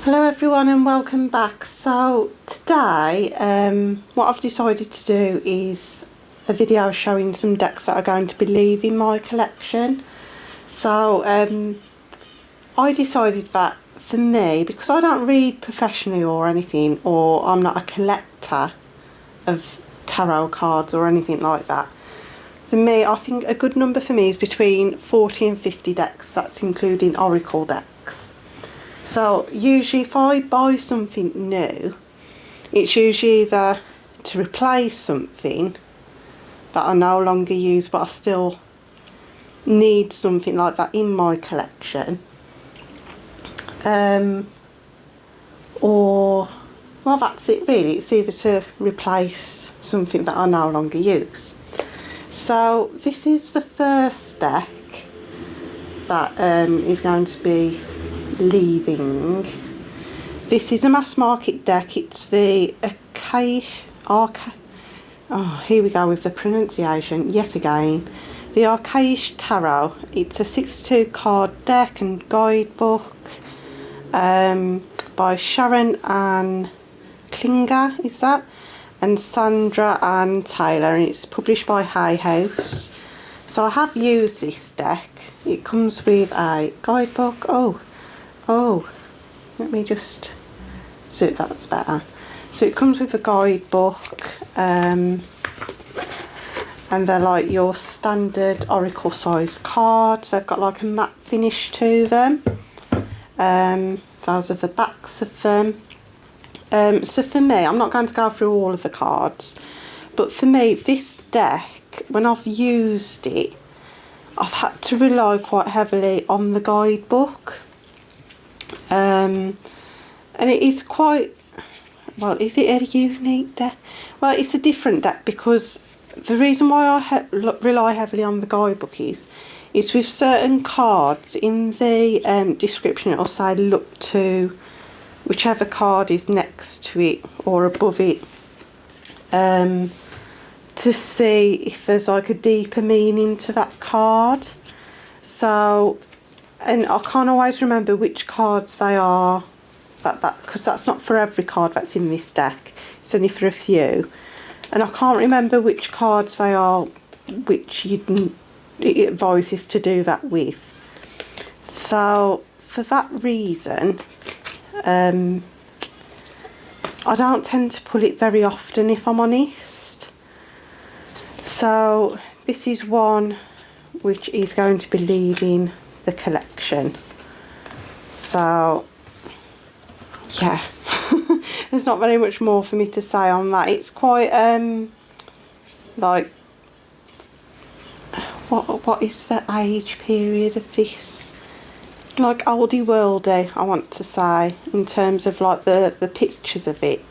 Hello everyone and welcome back. So today what I've decided to do is a video showing some decks that are going to be leaving my collection. So I decided that for me, because I don't read professionally or anything, or I'm not a collector of tarot cards or anything like that, for me I think a good number for me is between 40 and 50 decks. That's including oracle decks. So usually if I buy something new, it's usually either to replace something that I no longer use but I still need something like that in my collection, or, well, that's it really, it's either to replace something that I no longer use. So this is the first deck that is going to be leaving. This is a mass market deck. It's the here we go with the pronunciation yet again. The Orcale Tarot. It's a 62 card deck and guidebook by Sharon Ann Klinger, is that? And Sandra Ann Taylor, and it's published by Hay House. So I have used this deck. It comes with a guidebook. Oh, let me just see if that's better. So it comes with a guidebook, and they're like your standard oracle size cards. They've got like a matte finish to them. Those are the backs of them. So for me, I'm not going to go through all of the cards, but for me, this deck, when I've used it, I've had to rely quite heavily on the guidebook. And it is quite, well, is it a unique deck? Well, it's a different deck because the reason why I rely heavily on the guidebook is with certain cards in the description it'll say look to whichever card is next to it or above it, to see if there's like a deeper meaning to that card. So, and I can't always remember which cards they are, because that's not for every card that's in this deck, it's only for a few, and I can't remember which cards they are which it advises to do that with. So for that reason, I don't tend to pull it very often, if I'm honest. So this is one which is going to be leaving the collection. So yeah, there's not very much more for me to say on that. It's quite like, what is the age period of this? Like oldie worldy, I want to say, in terms of like the pictures of it.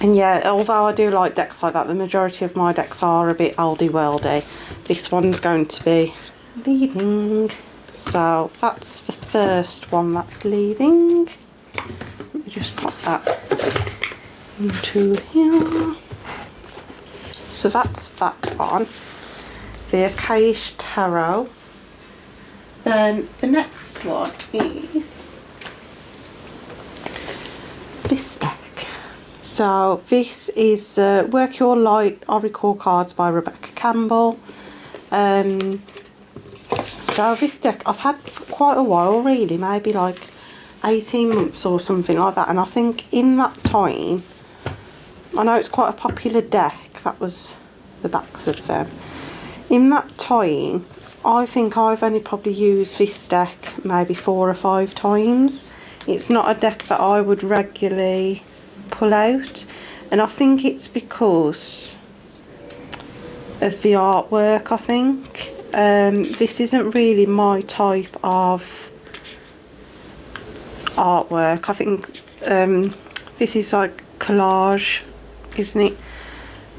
And yeah, although I do like decks like that, the majority of my decks are a bit oldie worldy. This one's going to be leaving. So that's the first one that's leaving. Let me just pop that into here. So that's that one. The Orcale Tarot. Then the next one is this deck. So this is Work Your Light Oracle Cards by Rebecca Campbell. So this deck I've had for quite a while really, maybe like 18 months or something like that, and I think in that time, I know it's quite a popular deck, that was the backs of them. In that time, I think I've only probably used this deck maybe 4 or 5 times. It's not a deck that I would regularly pull out, and I think it's because of the artwork. I think this isn't really my type of artwork. I think this is like collage, isn't it,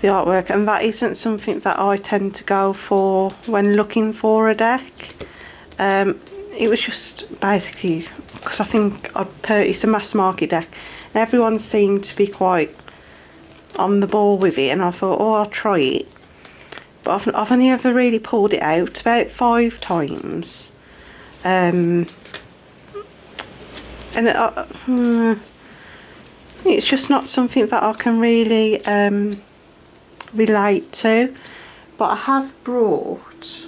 the artwork, and that isn't something that I tend to go for when looking for a deck. It was just basically because I think I purchased a mass market deck and everyone seemed to be quite on the ball with it, and I thought, oh, I'll try it. But I've only ever really pulled it out about 5 times, and it's just not something that I can really relate to. But I have brought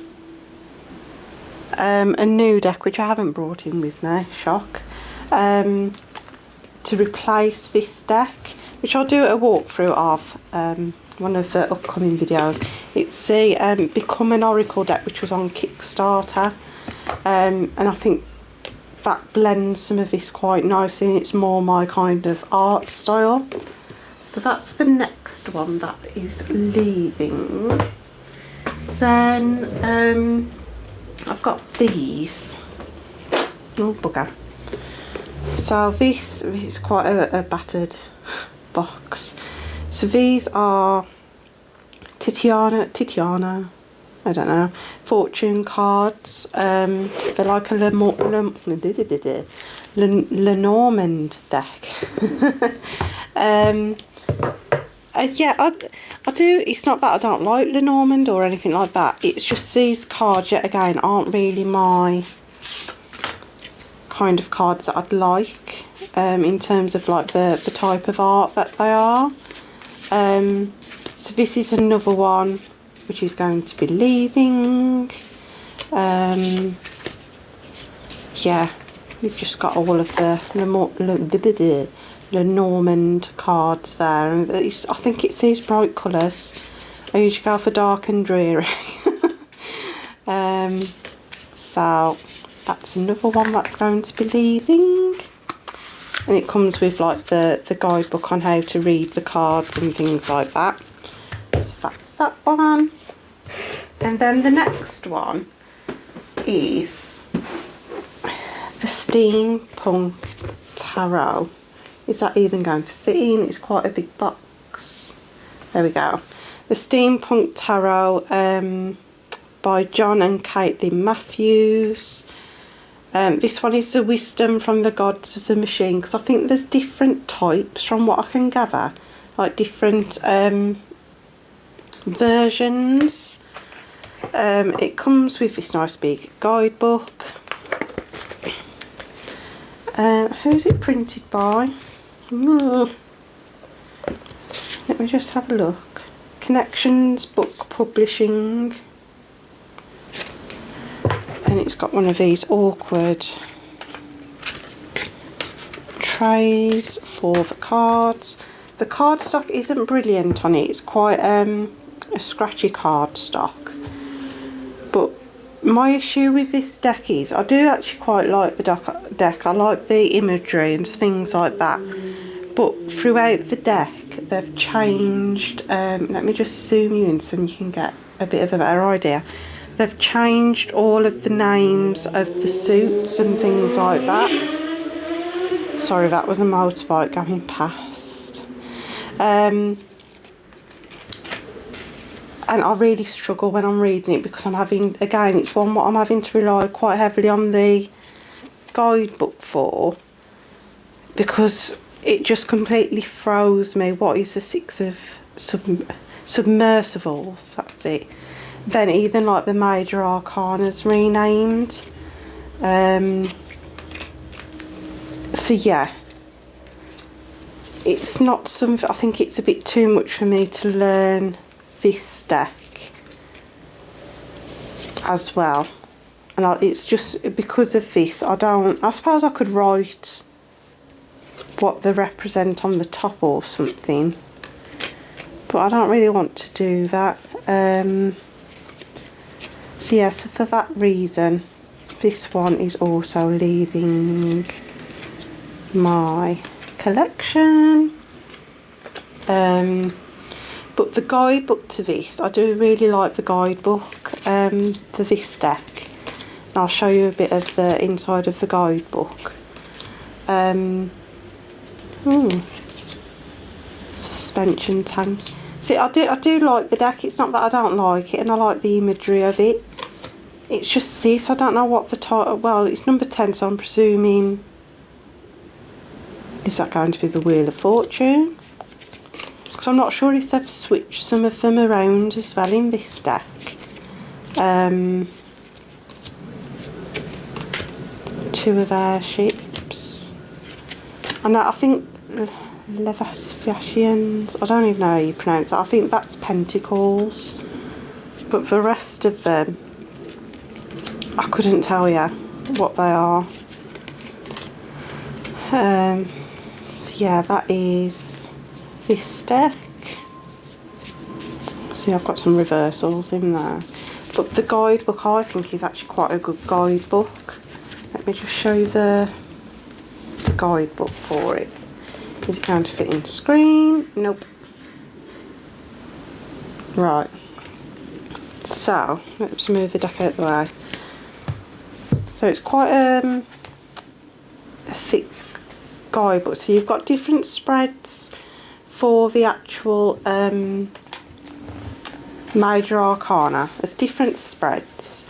a new deck, which I haven't brought in with me, shock, to replace this deck, which I'll do a walkthrough of one of the upcoming videos. It's the Become an Oracle deck, which was on Kickstarter, and I think that blends some of this quite nicely, and it's more my kind of art style. So that's the next one that is leaving. Then I've got these. Oh bugger. So this is quite a battered box. So these are Titiana, I don't know, fortune cards. They're like a Lenormand deck. Yeah, I do. It's not that I don't like Lenormand or anything like that. It's just these cards, yet again, aren't really my kind of cards that I'd like, in terms of like the type of art that they are. So this is another one which is going to be leaving. Yeah, we've just got all of the Lenormand cards there, and I think it's these bright colours. I usually go for dark and dreary. So that's another one that's going to be leaving, and it comes with like the guidebook on how to read the cards and things like that. So that's that one. And then the next one is the Steampunk Tarot. Is that even going to fit in? It's quite a big box. There we go. The Steampunk Tarot, by John and Caitlin Matthews. This one is the Wisdom from the Gods of the Machine, because I think there's different types from what I can gather, like different versions. It comes with this nice big guidebook. Who's it printed by? Let me just have a look. Connections Book Publishing. And it's got one of these awkward trays for the cards. The cardstock isn't brilliant on it. It's quite a scratchy cardstock. But my issue with this deck is I do actually quite like the deck. I like the imagery and things like that. But throughout the deck, they've changed. Let me just zoom you in so you can get a bit of a better idea. They've changed all of the names of the suits and things like that. Sorry, that was a motorbike going past. And I really struggle when I'm reading it, because I'm having, again, it's one what I'm having to rely quite heavily on the guidebook for, because it just completely throws me. What is the Six of Submersibles? That's it. Then even like the major arcanas renamed. So yeah, it's not something, I think it's a bit too much for me to learn this deck as well, and it's just because of this, I suppose I could write what they represent on the top or something, but I don't really want to do that. So yeah, so for that reason, this one is also leaving my collection. But the guidebook to this, I do really like the guidebook to this deck. And I'll show you a bit of the inside of the guidebook. Suspension tank. See, I do like the deck. It's not that I don't like it, and I like the imagery of it. It's just this, I don't know what the title, well, it's number 10, so I'm presuming, is that going to be the Wheel of Fortune? Because I'm not sure if they've switched some of them around as well in this deck. two of their ships. And I think Leviathians, I don't even know how you pronounce that. I think that's Pentacles. But the rest of them, I couldn't tell you what they are. So yeah, that is this deck. See, I've got some reversals in there. But the guidebook, I think, is actually quite a good guidebook. Let me just show you the guidebook for it. Is it going to fit in the screen? Nope. Right. So, let's move the deck out of the way. So it's quite a thick guidebook. So you've got different spreads for the actual major arcana. There's different spreads.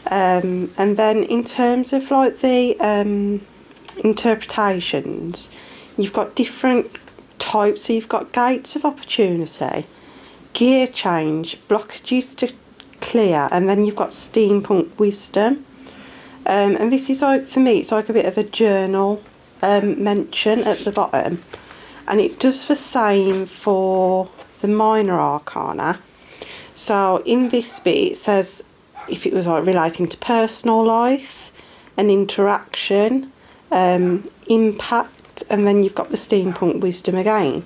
And then in terms of like the interpretations, you've got different types. So you've got gates of opportunity, gear change, blockages to clear, and then you've got steampunk wisdom. And this is like, for me, it's like a bit of a journal mention at the bottom, and it does the same for the minor arcana. So in this bit it says if it was like relating to personal life, an interaction, impact, and then you've got the steampunk wisdom again.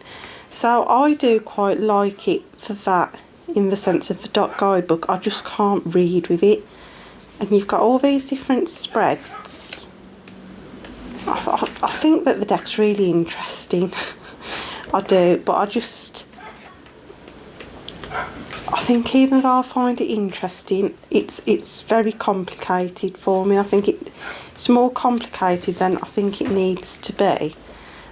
So I do quite like it for that, in the sense of the dot guidebook. I just can't read with it. And you've got all these different spreads. I think that the deck's really interesting. I do, but I think even though I find it interesting, it's very complicated for me. I think it's more complicated than I think it needs to be.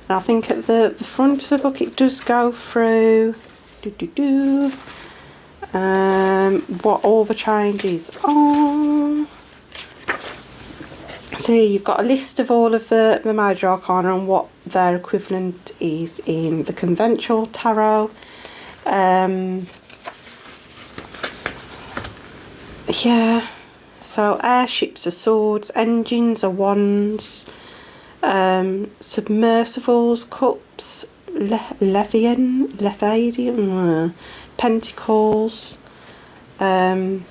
And I think at the front of the book it does go through what all the changes are. So you've got a list of all of the major arcana and what their equivalent is in the conventional tarot. Yeah, so airships are swords, engines are wands, submersibles, cups, Leviathan, pentacles. So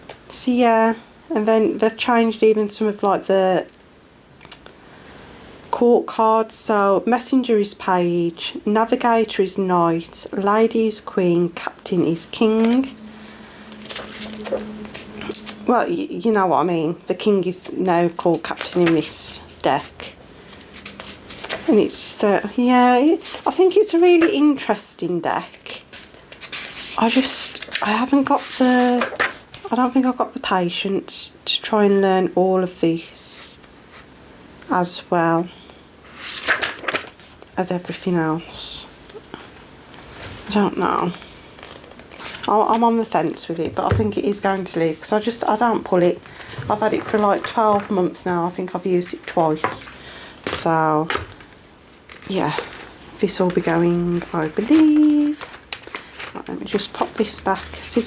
yeah, and then they've changed even some of like the court cards. So messenger is page, navigator is knight, lady is queen, captain is king. Well, you know what I mean. The king is now called captain in this deck. And it's, yeah, I think it's a really interesting deck. I don't think I've got the patience to try and learn all of this as well as everything else. I don't know. I'm on the fence with it, but I think it is going to leave, because I don't pull it. I've had it for like 12 months now. I think I've used it twice. So, yeah, this will be going, I believe. Right, let me just pop this back. See,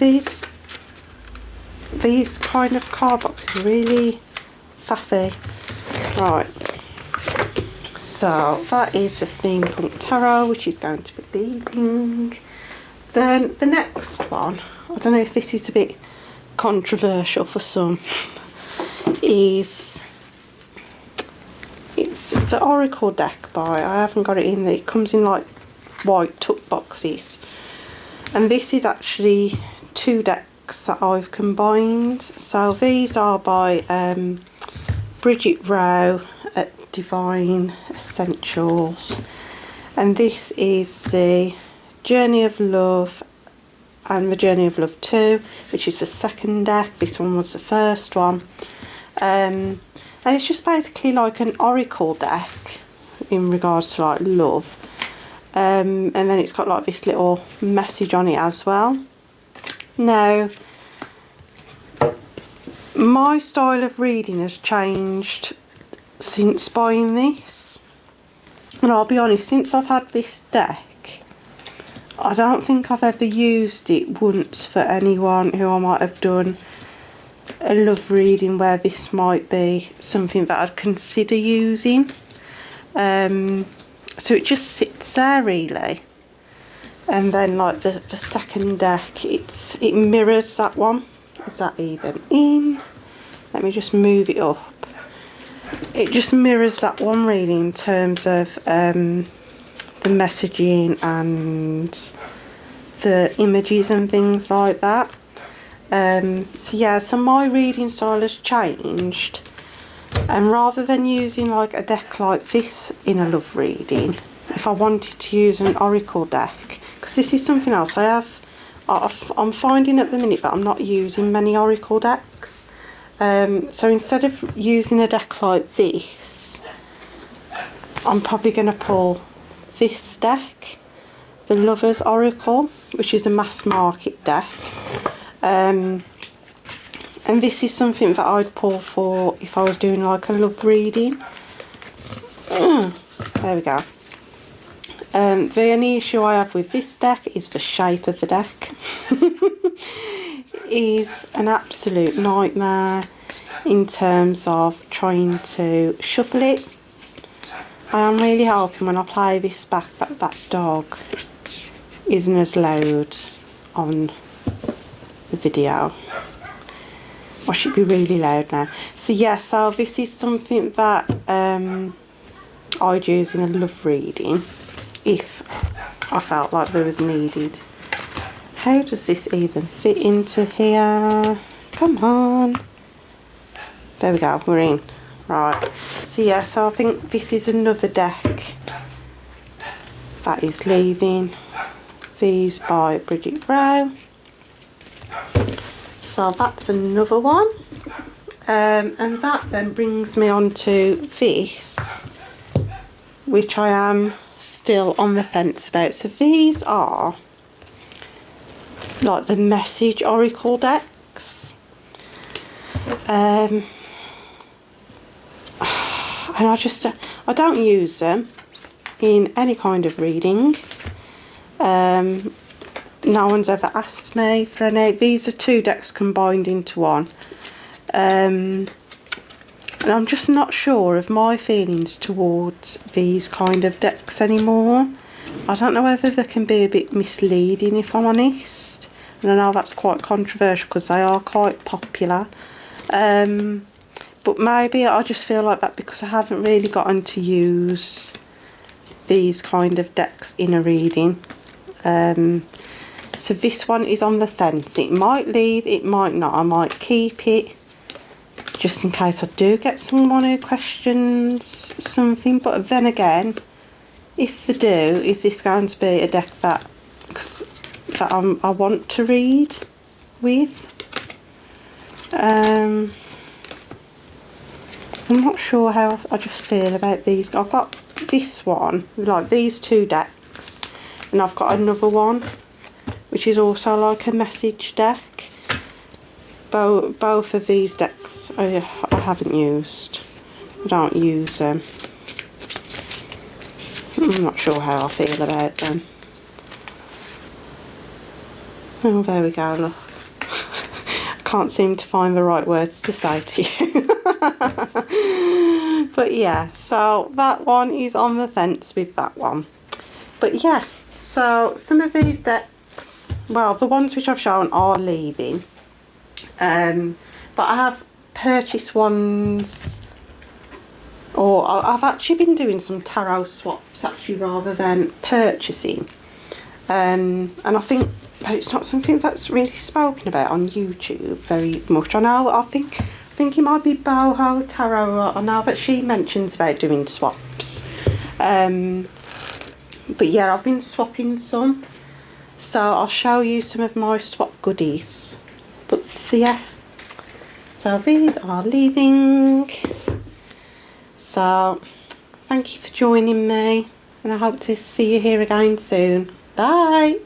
these kind of card boxes are really faffy. Right, so that is for Steampunk Tarot, which is going to be leaving. Then the next one, I don't know if this is a bit controversial for some, it's the Oracle deck by, I haven't got it in there, it comes in like white tuck boxes. And this is actually two decks that I've combined. So these are by Bridget Rowe at Divine Essentials. And this is the Journey of Love and the Journey of Love 2, which is the second deck. This one was the first one. And it's just basically like an oracle deck in regards to like love. And then it's got like this little message on it as well. Now, my style of reading has changed since buying this. And I'll be honest, since I've had this deck, I don't think I've ever used it once for anyone who I might have done a love reading where this might be something that I'd consider using. So it just sits there really. And then like the second deck, it mirrors that one. Is that even in? Let me just move it up. It just mirrors that one really in terms of the messaging and the images and things like that. So yeah, so my reading style has changed, and rather than using like a deck like this in a love reading, if I wanted to use an oracle deck, because this is something else I'm finding at the minute that I'm not using many oracle decks. So instead of using a deck like this, I'm probably going to pull this deck, the Lover's Oracle, which is a mass market deck. And this is something that I'd pull for if I was doing like a love reading. There we go. The only issue I have with this deck is the shape of the deck. Is an absolute nightmare in terms of trying to shuffle it. I am really hoping when I play this back that dog isn't as loud on the video. Or should be really loud now. So yeah, so this is something that I'd use in a love reading if I felt like there was needed. How does this even fit into here? Come on. There we go, we're in. Right. So yeah, so I think this is another deck that is Leaving These by Bridget Rowe. So that's another one. And that then brings me on to this, which I am still on the fence about. So these are like the message oracle decks. And I don't use them in any kind of reading. No one's ever asked me for any. These are two decks combined into one. And I'm just not sure of my feelings towards these kind of decks anymore. I don't know whether they can be a bit misleading, if I'm honest. And I know that's quite controversial because they are quite popular. But maybe I just feel like that because I haven't really gotten to use these kind of decks in a reading. So this one is on the fence. It might leave, it might not. I might keep it just in case I do get someone who questions something. But then again, if they do, is this going to be a deck that I want to read with? I'm not sure how I just feel about these. I've got this one, like these two decks, and I've got another one which is also like a message deck. Both of these decks I haven't used. I don't use them. I'm not sure how I feel about them. Oh, there we go, look. I can't seem to find the right words to say to you. But yeah, so that one is on the fence with that one. But yeah, so some of these decks, well, the ones which I've shown are leaving. But I have purchased ones, or I've actually been doing some tarot swaps actually rather than purchasing. And I think that it's not something that's really spoken about on YouTube very much. I think it might be Boho Tarot. I know that she mentions about doing swaps. But yeah, I've been swapping some. So I'll show you some of my swap goodies. But yeah, so these are leaving. So thank you for joining me, and I hope to see you here again soon. Bye.